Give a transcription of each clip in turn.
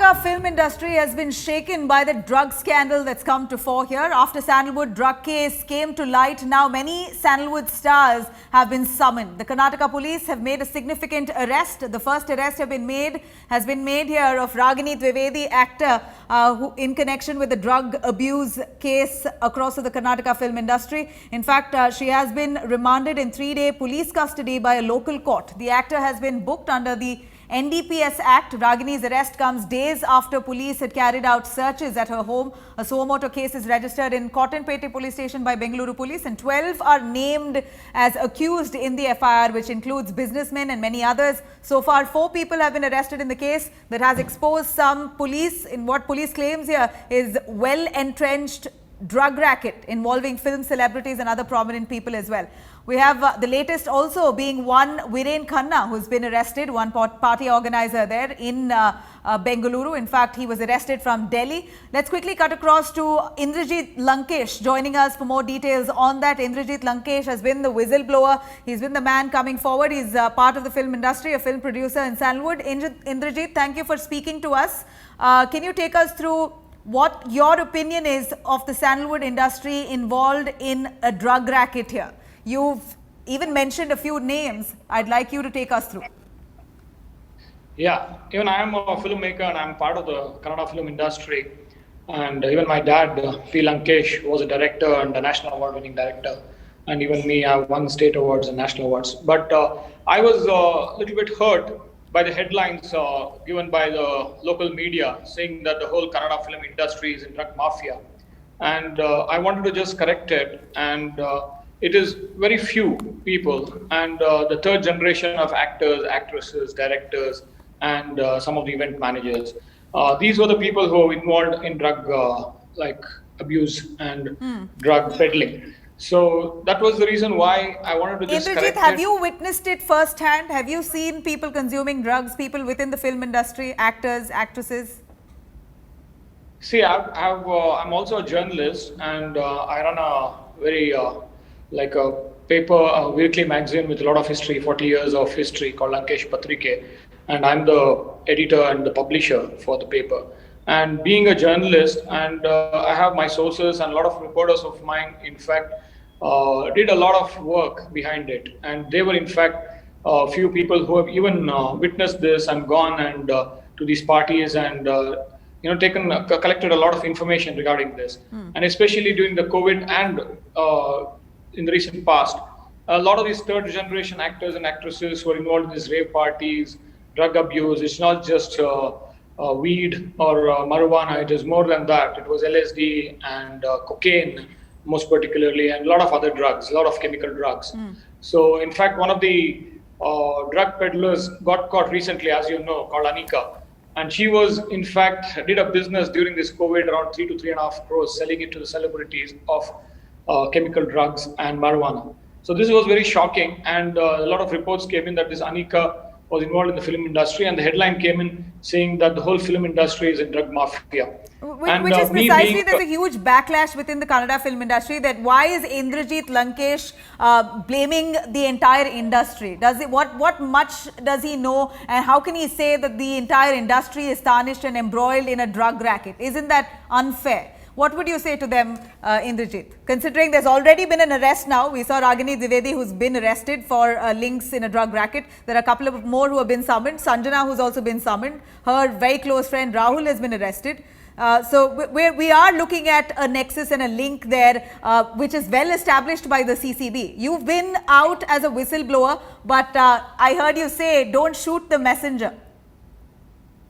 Karnataka film industry has been shaken by the drug scandal that's come to fore here. After Sandalwood Drug case came to light, now many Sandalwood stars have been summoned. The Karnataka police have made a significant arrest. The first arrest has been made here of Ragini Dwivedi, actor who in connection with the drug abuse case across the Karnataka film industry. In fact, she has been remanded in 3-day police custody by a local court. The actor has been booked under the NDPS Act. Ragini's arrest comes days after police had carried out searches at her home. A suo motu case is registered in Cottonpete police station by Bengaluru police, and 12 are named as accused in the FIR, which includes businessmen and many others. So far, 4 people have been arrested in the case that has exposed some police in what police claims here is well-entrenched drug racket involving film celebrities and other prominent people as well. We have the latest also being one Viren Khanna, who's been arrested, one party organizer there in Bengaluru. In fact, he was arrested from Delhi. Let's quickly cut across to Indrajit Lankesh joining us for more details on that. Indrajit Lankesh has been the whistleblower. He's been the man coming forward. He's part of the film industry, a film producer in Sandalwood. Indrajit, thank you for speaking to us. Can you take us through what your opinion is of the Sandalwood industry involved in a drug racket here? You've even mentioned a few names. I'd like you to take us through. Yeah, even I am a filmmaker and I'm part of the Kannada film industry. And even my dad, P. Lankesh, was a director and a national award winning director. And even me, I won state awards and national awards. But I was a little bit hurt by the headlines given by the local media saying that the whole Kannada film industry is in drug mafia. And I wanted to just correct it. And it is very few people, and the third generation of actors, actresses, directors, and some of the event managers. These were the people who were involved in drug like abuse and drug peddling. So that was the reason why I wanted to just correct it. Have you witnessed it firsthand? Have you seen people consuming drugs, people within the film industry, actors, actresses? See, I'm also a journalist, and I run a very like a paper, a weekly magazine with a lot of history, 40 years of history, called Lankesh Patrike, and I'm the editor and the publisher for the paper. And being a journalist, and I have my sources, and a lot of reporters of mine, in fact, did a lot of work behind it. And they were, in fact, a few people who have even witnessed this and gone and to these parties and collected a lot of information regarding this. And especially during the COVID and in the recent past, a lot of these third generation actors and actresses who are involved in these rave parties, drug abuse. It's not just weed or marijuana, it is more than that. It was LSD and cocaine, most particularly, and a lot of other drugs, a lot of chemical drugs. So in fact, one of the drug peddlers got caught recently, as you know, called Anika. And she was, in fact, did a business during this COVID around 3 to 3.5 crores, selling it to the celebrities of chemical drugs and marijuana. So this was very shocking, and a lot of reports came in that this Anika was involved in the film industry, and the headline came in saying that the whole film industry is in drug mafia. Which is precisely, there's a huge backlash within the Kannada film industry that why is Indrajit Lankesh blaming the entire industry? What much does he know, and how can he say that the entire industry is tarnished and embroiled in a drug racket? Isn't that unfair? What would you say to them, Indrajit? Considering there's already been an arrest now. We saw Ragini Dwivedi, who's been arrested for links in a drug racket. There are a couple of more who have been summoned. Sanjana, who's also been summoned. Her very close friend Rahul has been arrested. So we are looking at a nexus and a link there, which is well established by the CCB. You've been out as a whistleblower, but I heard you say, don't shoot the messenger.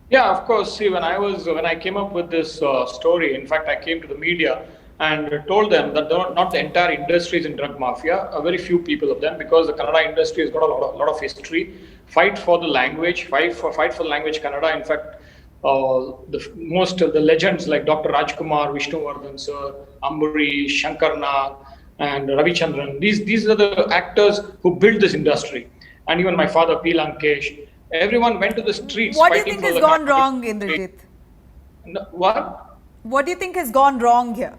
Yeah, of course. See, when I came up with this story, in fact, I came to the media and told them that not the entire industry is in drug mafia. Very few people of them, because the Kannada industry has got a lot of history. Fight for the language, fight for the language Kannada. In fact, most of the legends like Dr. Rajkumar, Vishnuvardhan sir, Ambarish, Shankarna, and Ravichandran. These are the actors who built this industry. And even my father, P. Lankesh. Everyone went to the streets. What do you think has gone wrong, Indrajit? What? What do you think has gone wrong here?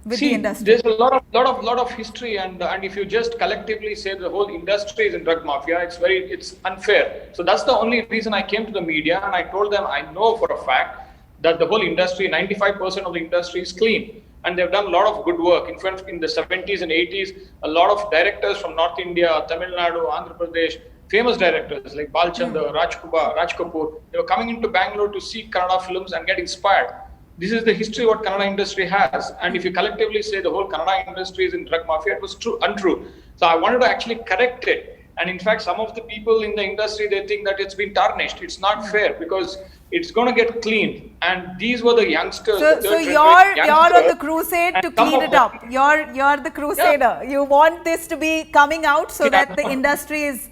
with See, the industry? there's a lot of history, and if you just collectively say the whole industry is in drug mafia, it's unfair. So that's the only reason I came to the media and I told them I know for a fact that the whole industry, 95% of the industry is clean, and they've done a lot of good work. In fact, in the 70s and 80s, a lot of directors from North India, Tamil Nadu, Andhra Pradesh, famous directors like Balchandar, Raj Kapoor, they were coming into Bangalore to see Kannada films and get inspired. This is the history what Kannada industry has, and if you collectively say the whole Kannada industry is in drug mafia, it was untrue. So I wanted to actually correct it. And in fact, some of the people in the industry, they think that it's been tarnished. It's not fair because it's going to get cleaned. And these were the youngsters. So you're on the crusade to clean it up. You're the crusader. Yeah. You want this to be coming out so that the industry is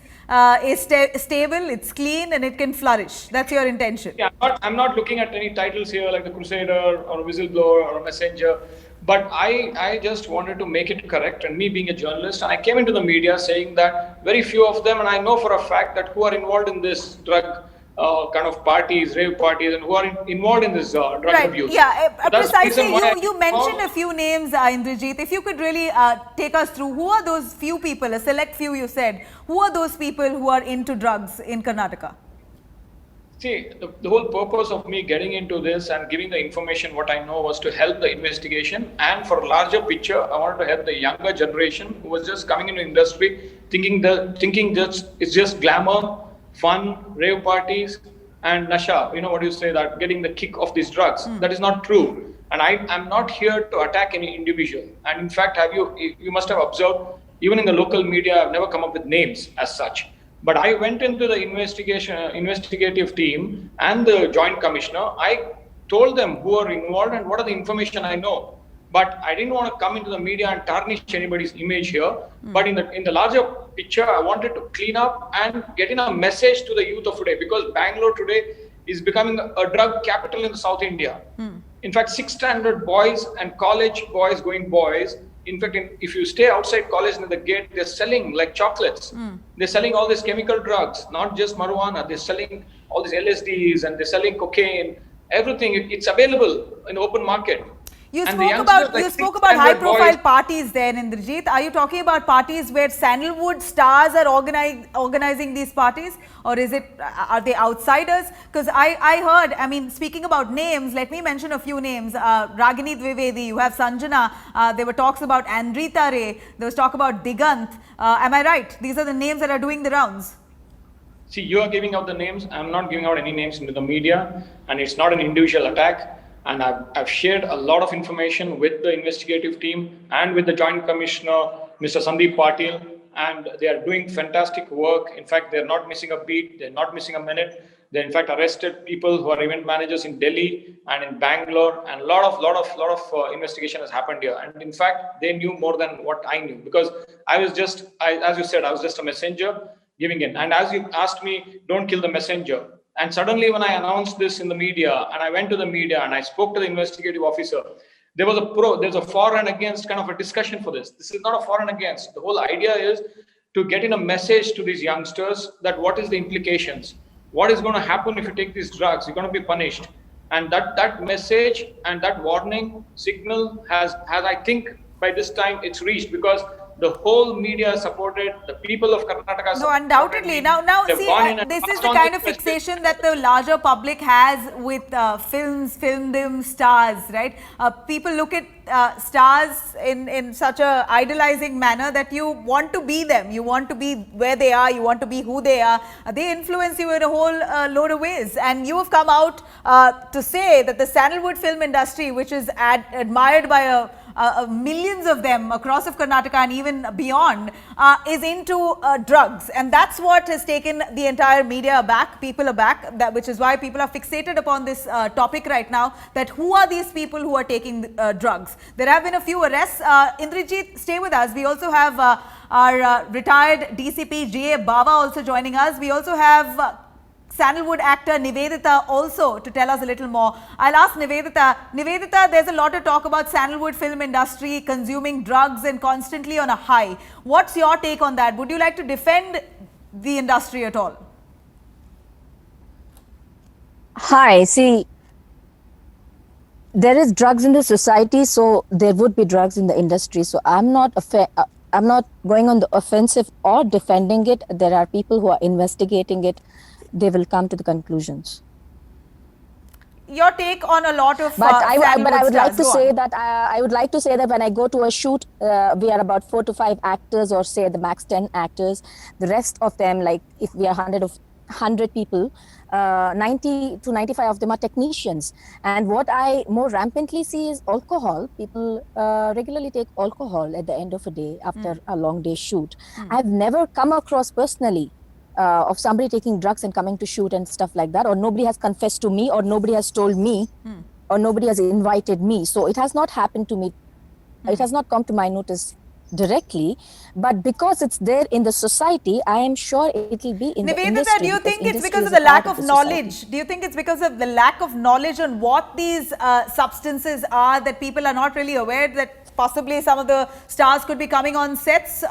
stable, it's clean, and it can flourish. That's your intention. Yeah, I'm not looking at any titles here like the Crusader or a whistleblower or a messenger, but I just wanted to make it correct. And me being a journalist, and I came into the media saying that very few of them, and I know for a fact that who are involved in this drug kind of parties, rave parties, and who are involved in this drug abuse. Yeah, precisely. You mentioned a few names, Indrajit. If you could really take us through, who are those few people, a select few you said, who are those people who are into drugs in Karnataka? See, the whole purpose of me getting into this and giving the information what I know was to help the investigation, and for a larger picture, I wanted to help the younger generation who was just coming into industry thinking just it's just glamour, fun, rave parties, and nasha. You know what you say, that getting the kick of these drugs. That is not true. And I'm not here to attack any individual. And in fact, you must have observed, even in the local media, I've never come up with names as such. But I went into the investigative team and the Joint Commissioner. I told them who are involved and what are the information I know. But I didn't want to come into the media and tarnish anybody's image here. But in the larger picture, I wanted to clean up and get in a message to the youth of today, because Bangalore today is becoming a drug capital in South India. In fact, 6th standard boys and college boys going boys. In fact, if you stay outside college near the gate, they're selling like chocolates. They're selling all these chemical drugs, not just marijuana. They're selling all these LSDs and they're selling cocaine. Everything, it's available in the open market. You spoke about high-profile parties there, Indrajit. Are you talking about parties where Sandalwood stars are organizing these parties, or are they outsiders? Because I heard, I mean, speaking about names, let me mention a few names. Ragini Dwivedi, you have Sanjana. There were talks about Niveditha. There was talk about Digant. Am I right? These are the names that are doing the rounds. See, you are giving out the names. I'm not giving out any names into the media, and it's not an individual attack. And I've shared a lot of information with the investigative team and with the Joint Commissioner, Mr. Sandeep Patil, and they are doing fantastic work. In fact, they're not missing a beat, they're not missing a minute. They in fact arrested people who are event managers in Delhi and in Bangalore, and a lot of investigation has happened here. And in fact, they knew more than what I knew, because I was just, as you said, I was just a messenger giving in. And as you asked me, don't kill the messenger. And suddenly when I announced this in the media, and I went to the media and I spoke to the investigative officer, there's a for and against kind of a discussion for this. This is not a for and against. The whole idea is to get in a message to these youngsters that what is the implications? What is going to happen if you take these drugs? You're going to be punished. And that message and that warning signal has I think by this time it's reached, because the whole media supported, the people of Karnataka. No, undoubtedly. Now see, this is the kind of fixation that the larger public has with filmdom stars, right? People look at stars in such a idolizing manner that you want to be them. You want to be where they are. You want to be who they are. They influence you in a whole load of ways. And you have come out to say that the Sandalwood film industry, which is admired by millions of them across of Karnataka and even beyond, is into drugs, and that's what has taken the entire media aback, people aback, which is why people are fixated upon this topic right now, that who are these people who are taking drugs. There have been a few arrests. Indrajit, stay with us. We also have our retired DCP J.A. Bava also joining us. We also have Sandalwood actor Niveditha also to tell us a little more. I'll ask Niveditha. Niveditha, there's a lot of talk about Sandalwood film industry consuming drugs and constantly on a high. What's your take on that? Would you like to defend the industry at all? Hi, see, there is drugs in the society, so there would be drugs in the industry. So I'm not going on the offensive or defending it. There are people who are investigating it. They will come to the conclusions. Your take on a lot of But I would like to stars. say that I would like to say that when I go to a shoot, we are about 4 to 5 actors, or say the max 10 actors. The rest of them, like if we are 100 people, 90 to 95 of them are technicians. And what I more rampantly see is alcohol. People regularly take alcohol at the end of a day after a long day shoot. I've never come across personally of somebody taking drugs and coming to shoot and stuff like that, or nobody has confessed to me, or nobody has told me, or nobody has invited me. So it has not happened to me. It has not come to my notice directly, but because it's there in the society, I am sure it will be in the industry. Niveditha, do you think it's because of the lack of knowledge? Do you think it's because of the lack of knowledge on what these substances are, that people are not really aware that possibly some of the stars could be coming on sets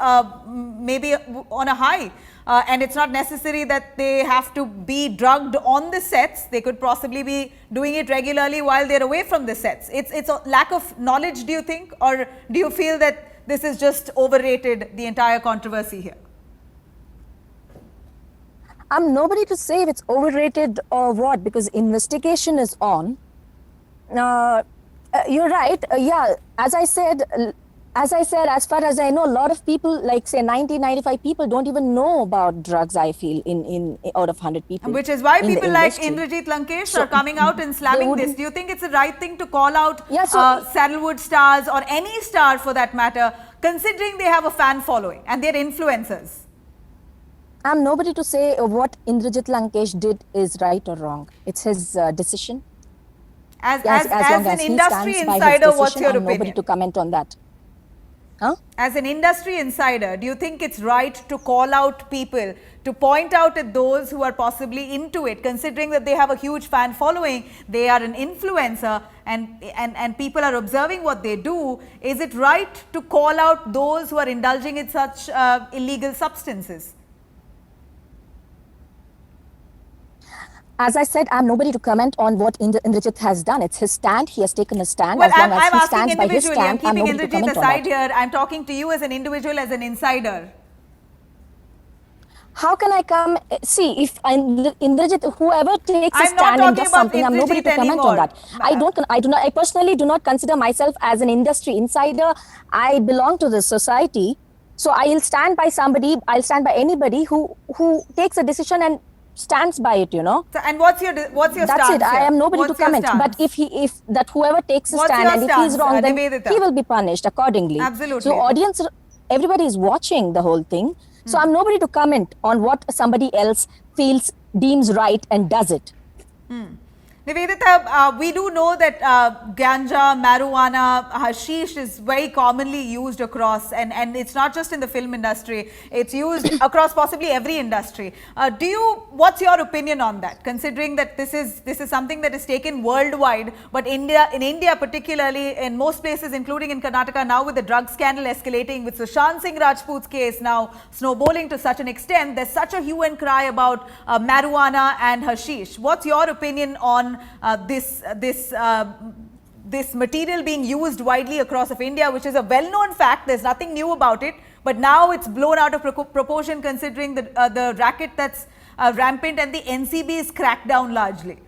maybe on a high? And it's not necessary that they have to be drugged on the sets. They could possibly be doing it regularly while they're away from the sets. It's a lack of knowledge, do you think? Or do you feel that this is just overrated, the entire controversy here? I'm nobody to say if it's overrated or what, because investigation is on. You're right. Yeah, as I said, as far as I know, a lot of people, like say 95 people don't even know about drugs, I feel, in out of 100 people. Which is why people like Indrajit Lankesh are coming out and slamming this. Do you think it's the right thing to call out Sandalwood stars, or any star for that matter, considering they have a fan following and they're influencers? I'm nobody to say what Indrajit Lankesh did is right or wrong. It's his decision. As an industry insider, what's your opinion? I'm nobody to comment on that. Huh? As an industry insider, do you think it's right to call out people, to point out at those who are possibly into it, considering that they have a huge fan following, they are an influencer, and people are observing what they do? Is it right to call out those who are indulging in such illegal substances? As I said, I'm nobody to comment on what Indrajit has done. It's his stand. He has taken a stand. Well, as long I'm as he asking stands by his individually. stand, I'm keeping nobody to comment Indrajit on aside that. here. I'm talking to you as an individual, as an insider. How can I come? See, if Indrajit, whoever takes a stand and does something, I'm nobody to comment on that. I personally do not consider myself as an industry insider. I belong to the society. So I'll stand by somebody, I'll stand by anybody who takes a decision and stands by it, you know. So, and what's your That's stance it. I am nobody to comment. But if whoever takes a stand and if he's wrong, then he will be punished accordingly. Absolutely. So audience, everybody is watching the whole thing. So I'm nobody to comment on what somebody else deems right and does it. Niveditha, we do know that ganja, marijuana, hashish is very commonly used across, and it's not just in the film industry, it's used across possibly every industry. What's your opinion on that, considering that this is something that is taken worldwide, but in India particularly, in most places including in Karnataka, now with the drug scandal escalating, with Sushant Singh Rajput's case now snowballing to such an extent, there's such a hue and cry about marijuana and hashish. What's your opinion on this material being used widely across of India, which is a well-known fact? There's nothing new about it, but now it's blown out of proportion, considering the racket that's rampant and the NCB's crackdown largely.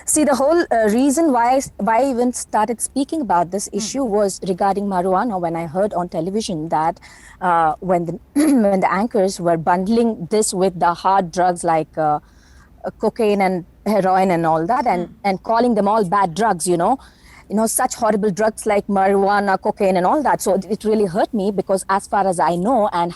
See, the whole reason why I even started speaking about this issue was regarding marijuana. When I heard on television that when the anchors were bundling this with the hard drugs like cocaine and heroin and all that, and calling them all bad drugs, you know, such horrible drugs like marijuana, cocaine and all that. So it really hurt me, because as far as I know, and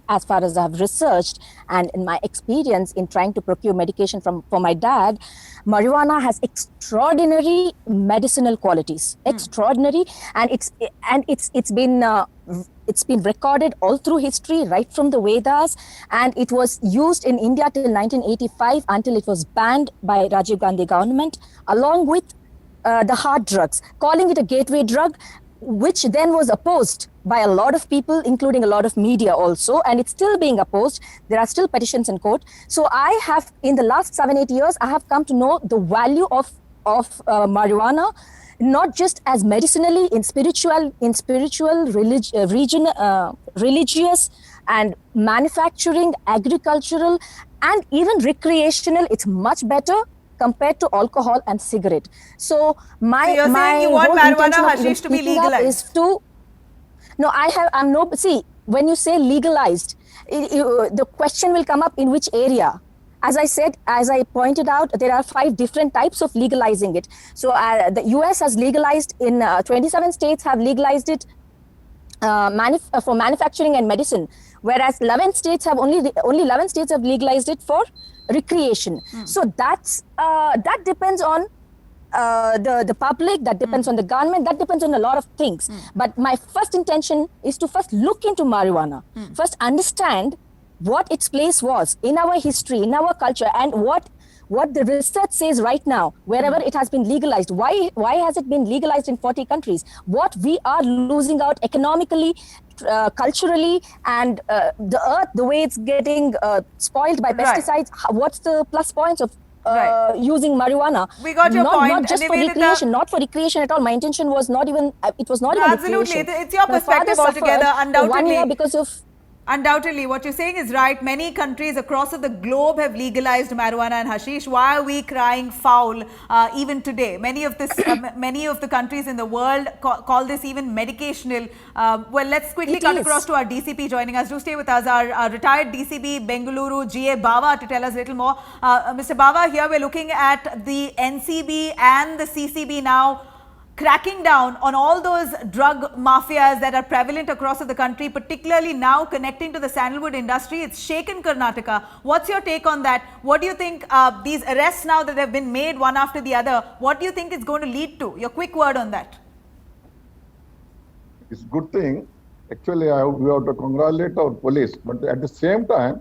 as far as I've researched, and in my experience in trying to procure medication for my dad, marijuana has extraordinary medicinal qualities, extraordinary, and it's been recorded all through history, right from the Vedas, and it was used in India till 1985 until it was banned by Rajiv Gandhi government, along with the hard drugs, calling it a gateway drug, which then was opposed by a lot of people, including a lot of media also, and it's still being opposed. There are still petitions in court. So I have, in the last 7-8 years, I have come to know the value of marijuana, not just as medicinally, in spiritual, religious, and manufacturing, agricultural, and even recreational. It's much better compared to alcohol and cigarette. So So you're saying you want marijuana hashish to be legalized? Is to, no, see, when you say legalized, the question will come up in which area. As I said, as I pointed out, there are 5 different types of legalizing it. So the US has legalized in 27 states have legalized it for manufacturing and medicine, whereas 11 states have only 11 states have legalized it for recreation. So that depends on the public, that depends on the government, that depends on a lot of things. But my first intention is to first look into marijuana, first understand what its place was in our history, in our culture, and what the research says right now, wherever it has been legalized. Why has it been legalized in 40 countries? What we are losing out economically, culturally, and the earth, the way it's getting spoiled by pesticides. What's the plus points of using marijuana? We got your point. Not just for recreation, not for recreation at all. My intention was not even, it was not even absolutely. recreation. It's your perspective altogether, undoubtedly. 1 year because of... Undoubtedly, what you're saying is right. Many countries across the globe have legalized marijuana and hashish. Why are we crying foul even today? Many of the countries in the world call this even medicational. Well, let's quickly cut across to our DCP joining us. Do stay with us. Our retired DCP, Bengaluru, G.A. Bava, to tell us a little more. Mr. Bava, here we're looking at the NCB and the CCB now cracking down on all those drug mafias that are prevalent across the country, particularly now connecting to the sandalwood industry. It's shaken Karnataka. What's your take on that? What do you think these arrests now that have been made one after the other, what do you think it's going to lead to? Your quick word on that. It's a good thing. Actually, we have to congratulate our police, but at the same time,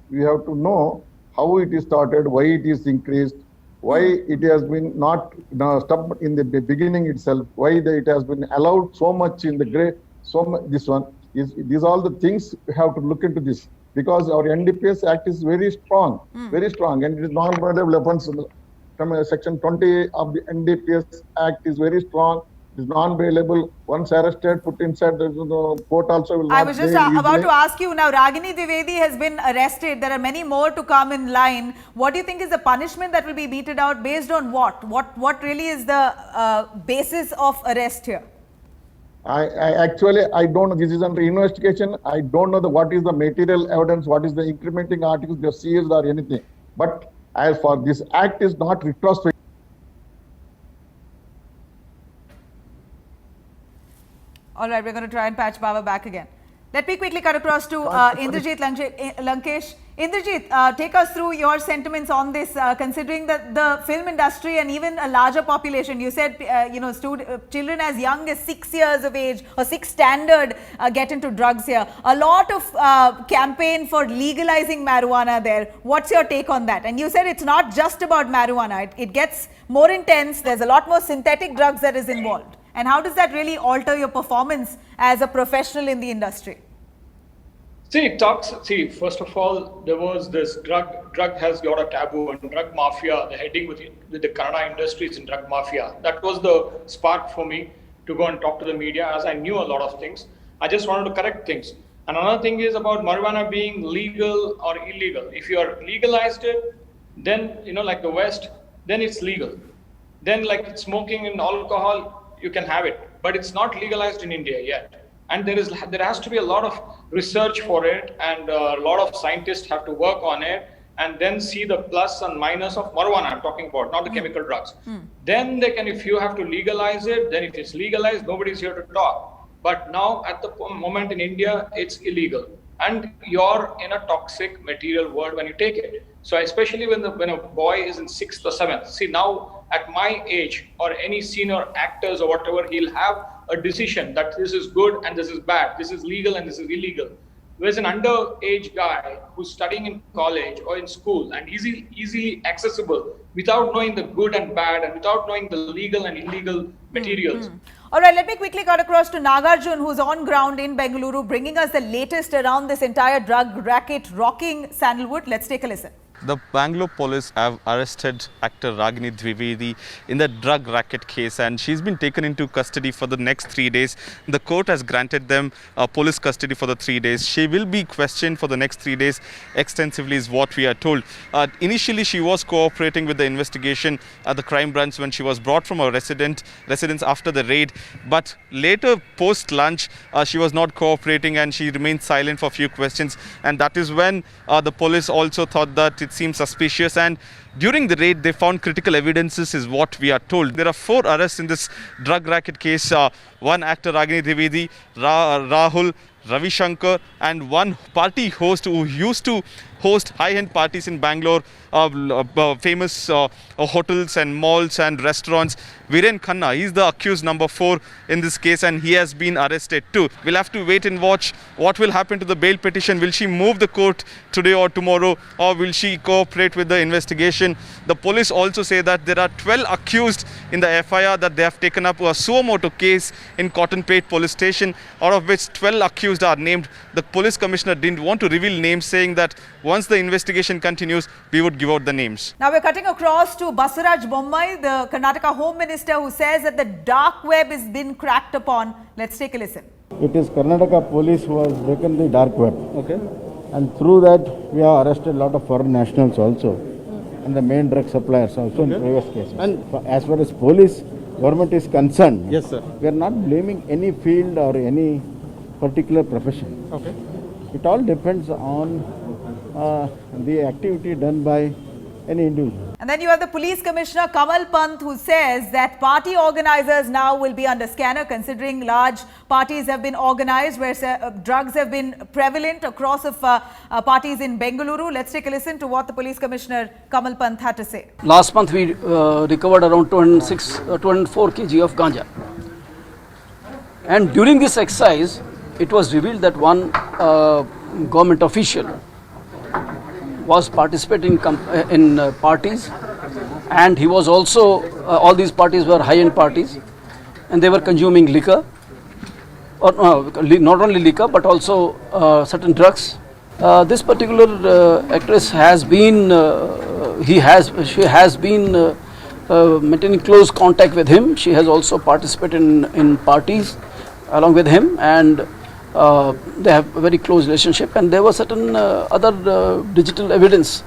we have to know how it is started, why it is increased, why it has been not stopped in the beginning itself, why it has been allowed so much in the gray, this one. These are all the things we have to look into this, because our NDPS Act is very strong, and it is non-violable weapons. Section 20 of the NDPS Act is very strong. It is non-bailable. Once arrested, put inside the court also will not. I was just about to ask you now. Ragini Dwivedi has been arrested. There are many more to come in line. What do you think is the punishment that will be meted out based on what? What really is the basis of arrest here? I actually don't know. This is under investigation. I don't know what is the material evidence, what is the incrementing articles they have seized or anything. But as for this act is not retrospective. All right, we're going to try and patch Bava back again. Let me quickly cut across to Indrajit Lankesh. Indrajit, take us through your sentiments on this, considering that the film industry and even a larger population, you said, children as young as 6 years of age or 6 standard get into drugs here. A lot of campaign for legalizing marijuana there. What's your take on that? And you said it's not just about marijuana. It gets more intense. There's a lot more synthetic drugs that is involved. And how does that really alter your performance as a professional in the industry? First of all, there was this drug has got a taboo, and drug mafia, the heading with the Kannada industries in drug mafia. That was the spark for me to go and talk to the media, as I knew a lot of things. I just wanted to correct things. And another thing is about marijuana being legal or illegal. If you are legalized it, then, like the West, then it's legal. Then like smoking and alcohol, you can have it, but it's not legalized in India yet. And there has to be a lot of research for it, and a lot of scientists have to work on it, and then see the plus and minus of marijuana I'm talking about, not the chemical drugs. Then they can, if you have to legalize it, then if it's legalized, nobody's here to talk. But now at the moment in India, it's illegal. And you're in a toxic material world when you take it. So especially when a boy is in 6th or 7th, see now at my age or any senior actors or whatever, he'll have a decision that this is good and this is bad, this is legal and this is illegal. Whereas an underage guy who's studying in college or in school and easily accessible without knowing the good and bad and without knowing the legal and illegal materials. All right, let me quickly cut across to Nagarjun, who's on ground in Bengaluru, bringing us the latest around this entire drug racket rocking Sandalwood. Let's take a listen. The Bangalore police have arrested actor Ragini Dwivedi in the drug racket case, and she's been taken into custody for the next 3 days. The court has granted them police custody for the 3 days. She will be questioned for the next 3 days extensively is what we are told. Initially, she was cooperating with the investigation at the crime branch when she was brought from her residence after the raid, but later post lunch she was not cooperating and she remained silent for a few questions, and that is when the police also thought that it seemed suspicious, and during the raid they found critical evidences is what we are told. There are 4 arrests in this drug racket case. One actor Ragini Dwivedi, Rahul, Ravi Shankar, and one party host who used to host high-end parties in Bangalore, famous hotels and malls and restaurants. Viren Khanna, he's the accused number 4 in this case, and he has been arrested too. We'll have to wait and watch what will happen to the bail petition. Will she move the court today or tomorrow, or will she cooperate with the investigation? The police also say that there are 12 accused in the FIR that they have taken up a suo motu case in Cottonpate police station, out of which 12 accused are named. The police commissioner didn't want to reveal names, saying that once the investigation continues, we would give out the names. Now we're cutting across to Basuraj Bommai, the Karnataka Home Minister, who says that the dark web has been cracked upon. Let's take a listen. It is Karnataka police who has broken the dark web. Okay. And through that, we have arrested a lot of foreign nationals also, and the main drug suppliers also in previous cases. And as far as police, government is concerned, yes, sir, we are not blaming any field or any particular profession. Okay. It all depends on the activity done by any individual. And then you have the police commissioner Kamal Pant, who says that party organizers now will be under scanner, considering large parties have been organized where drugs have been prevalent across of parties in Bengaluru. Let's take a listen to what the police commissioner Kamal Pant had to say. Last month we recovered around 204 kg of ganja, and during this exercise it was revealed that one government official was participating in parties, and he was also, all these parties were high-end parties, and they were consuming liquor, or not only liquor but also certain drugs. This particular actress has been, she has been maintaining close contact with him. She has also participated in parties along with him, and they have a very close relationship, and there was certain other digital evidence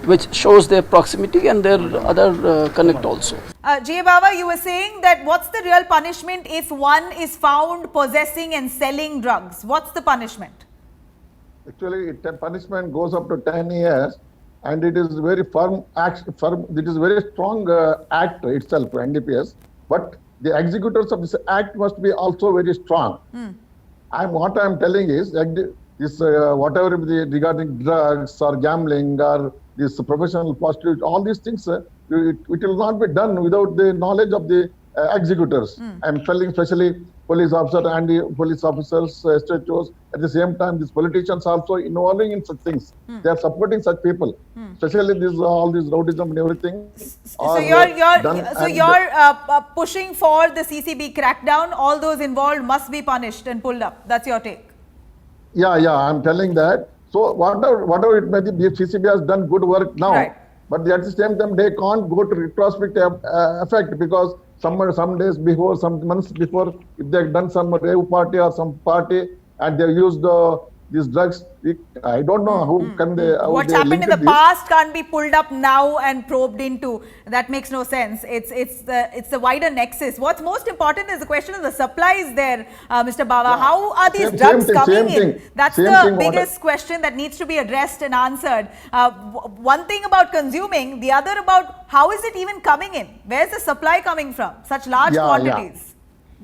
which shows their proximity and their other connect also. G.A. Baba, you were saying that what's the real punishment if one is found possessing and selling drugs? What's the punishment? Actually, punishment goes up to 10 years, and it is very firm act. It is very strong act itself, NDPS. But the executors of this act must be also very strong. What I am telling is that this whatever regarding drugs or gambling or this professional prostitute, all these things, it will not be done without the knowledge of the executors. I am telling especially police officers and the police officers, SHOs. At the same time, these politicians also involving in such things. They are supporting such people, especially all this rowdyism and everything. So you're pushing for the CCB crackdown. All those involved must be punished and pulled up. That's your take. Yeah, I'm telling that. So whatever it may be, the CCB has done good work now. Right. But at the same time, they can't go to retrospective effect, because some days before, some months before, if they've done some rave party or some party and they used these drugs, I don't know who can they. What's happened in the past can't be pulled up now and probed into. That makes no sense. It's the wider nexus. What's most important is the question of the supplies there, Mr. Bava. Yeah. How are these drugs coming in? That's the biggest question that needs to be addressed and answered. One thing about consuming, the other about how is it even coming in? Where's the supply coming from? Such large quantities.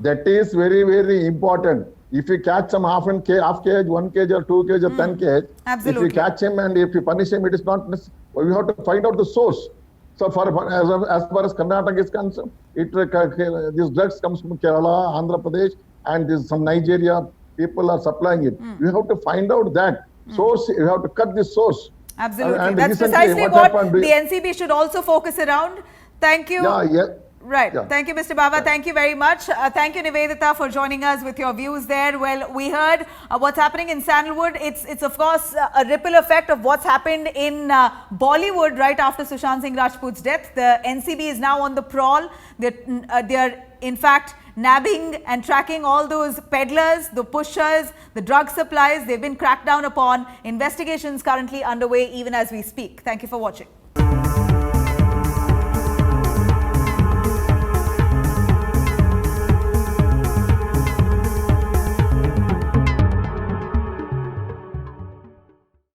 Yeah. That is very, very important. If you catch some half kg, 1 kg or 2 kg or 10 kg, absolutely. If you catch him and if you punish him, it is not necessary. We have to find out the source. So as far as Karnataka is concerned, these drugs comes from Kerala, Andhra Pradesh, and some Nigeria people are supplying it. You have to find out that source. You have to cut this source. Absolutely. That's precisely what the NCB should also focus around. Thank you. Right. Yeah. Thank you, Mr. Bava. Thank you very much. Thank you, Niveditha, for joining us with your views there. Well, we heard what's happening in Sandalwood. It's of course a ripple effect of what's happened in Bollywood right after Sushant Singh Rajput's death. The NCB is now on the prowl. They're in fact nabbing and tracking all those peddlers, the pushers, the drug supplies. They've been cracked down upon. Investigations currently underway even as we speak. Thank you for watching.